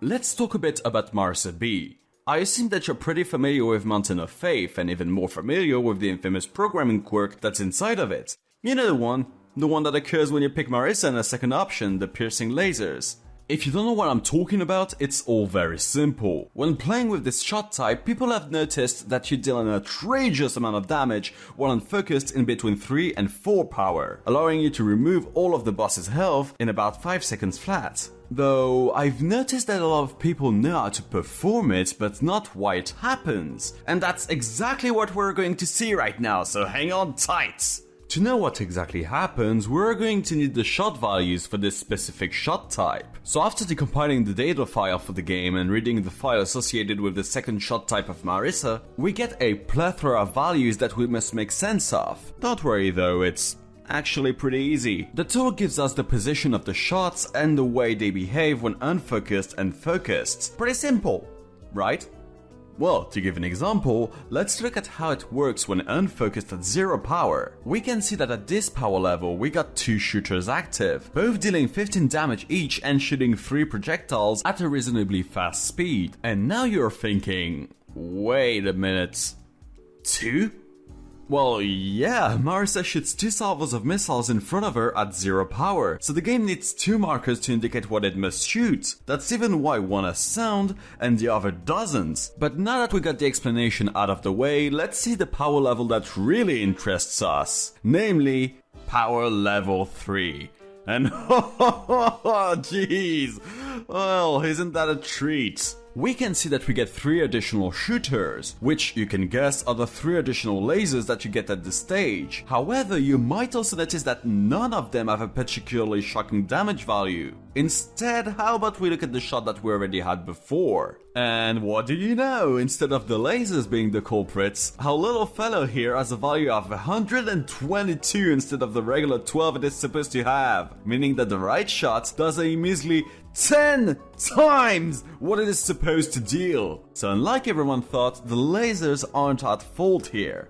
let's talk a bit about Marisa B. I assume that you're pretty familiar with Mountain of Faith and even more familiar with the infamous programming quirk that's inside of it. You know the one that occurs when you pick Marisa and a second option, the piercing lasers. If you don't know what I'm talking about, it's all very simple. When playing with this shot type, people have noticed that you deal an outrageous amount of damage while unfocused in between 3 and 4 power, allowing you to remove all of the boss's health in about 5 seconds flat. Though, I've noticed that a lot of people know how to perform it, but not why it happens. And that's exactly what we're going to see right now, so hang on tight! To know what exactly happens, we're going to need the shot values for this specific shot type. So after decompiling the data file for the game and reading the file associated with the second shot type of Marisa, we get a plethora of values that we must make sense of. Don't worry though, it's actually pretty easy. The tool gives us the position of the shots and the way they behave when unfocused and focused. Pretty simple, right? Well, to give an example, let's look at how it works when unfocused at 0 power. We can see that at this power level we got 2 shooters active, both dealing 15 damage each and shooting 3 projectiles at a reasonably fast speed. And now you're thinking, wait a minute, 2? Well, yeah, Marisa shoots 2 salvos of missiles in front of her at 0 power, so the game needs 2 markers to indicate what it must shoot. That's even why one has sound and the other doesn't. But now that we got the explanation out of the way, let's see the power level that really interests us. Namely, power level 3. And jeez, well, isn't that a treat? We can see that we get 3 additional shooters, which you can guess are the 3 additional lasers that you get at this stage. However, you might also notice that none of them have a particularly shocking damage value. Instead, how about we look at the shot that we already had before? And what do you know? Instead of the lasers being the culprits, our little fellow here has a value of 122 instead of the regular 12 it is supposed to have, meaning that the right shot does a measly 10 times what it is supposed to deal. So unlike everyone thought, the lasers aren't at fault here.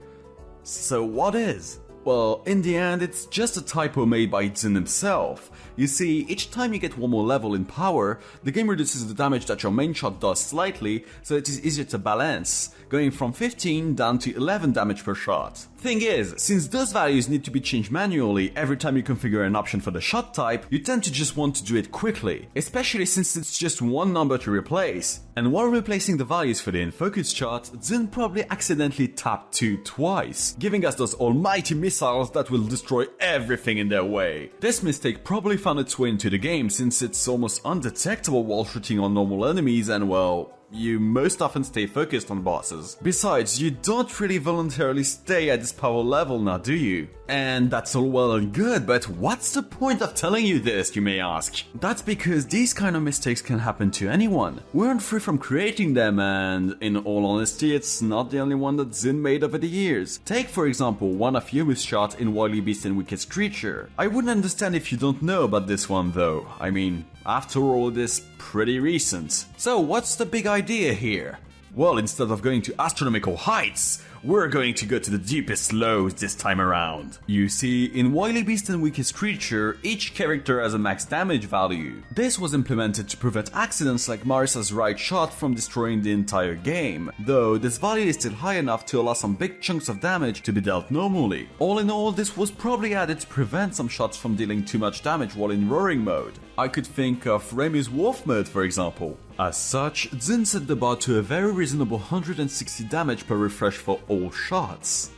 So what is? Well, in the end, it's just a typo made by Tzin himself. You see, each time you get one more level in power, the game reduces the damage that your main shot does slightly, so it is easier to balance, going from 15 down to 11 damage per shot. Thing is, since those values need to be changed manually every time you configure an option for the shot type, you tend to just want to do it quickly, especially since it's just one number to replace. And while replacing the values for the in-focus shot, Tzin probably accidentally tapped 2 twice, giving us those almighty missiles that will destroy everything in their way. This mistake probably found its way into the game since it's almost undetectable while shooting on normal enemies and, well, you most often stay focused on bosses. Besides, you don't really voluntarily stay at this power level now, do you? And that's all well and good, but what's the point of telling you this, you may ask? That's because these kind of mistakes can happen to anyone. We aren't free from creating them, and in all honesty, it's not the only one that Tzin made over the years. Take for example one of Yomu's shot in Wily Beast and Wicked Creature. I wouldn't understand if you don't know about this one though. I mean, after all, it is pretty recent. So what's the big idea here? Well, instead of going to astronomical heights, we're going to go to the deepest lows this time around. You see, in Wily Beast and Wicked Creature, each character has a max damage value. This was implemented to prevent accidents like Marisa's right shot from destroying the entire game, though this value is still high enough to allow some big chunks of damage to be dealt normally. All in all, this was probably added to prevent some shots from dealing too much damage while in roaring mode. I could think of Remu's Wolf mode for example. As such, Tzin set the bar to a very reasonable 160 damage per refresh for all shots.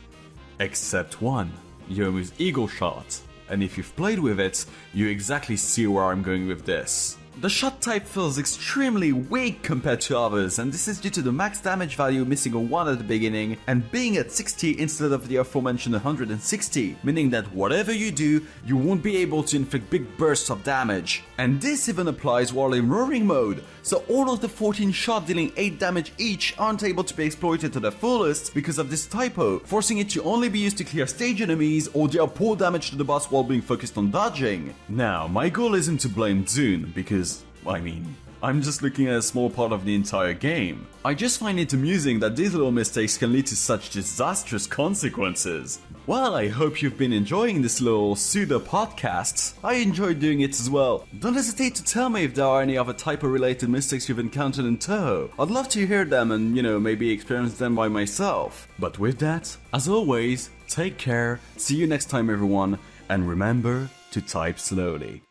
Except one, Yomu's Eagle shot. And if you've played with it, you exactly see where I'm going with this. The shot type feels extremely weak compared to others, and this is due to the max damage value missing a 1 at the beginning and being at 60 instead of the aforementioned 160, meaning that whatever you do, you won't be able to inflict big bursts of damage. And this even applies while in roaring mode, so all of the 14 shots dealing 8 damage each aren't able to be exploited to the fullest because of this typo, forcing it to only be used to clear stage enemies or deal poor damage to the boss while being focused on dodging. Now, my goal isn't to blame Tzin, because I mean, I'm just looking at a small part of the entire game. I just find it amusing that these little mistakes can lead to such disastrous consequences. Well, I hope you've been enjoying this little pseudo podcast. I enjoyed doing it as well. Don't hesitate to tell me if there are any other typo-related mistakes you've encountered in Touhou. I'd love to hear them and, maybe experience them by myself. But with that, as always, take care, see you next time everyone, and remember to type slowly.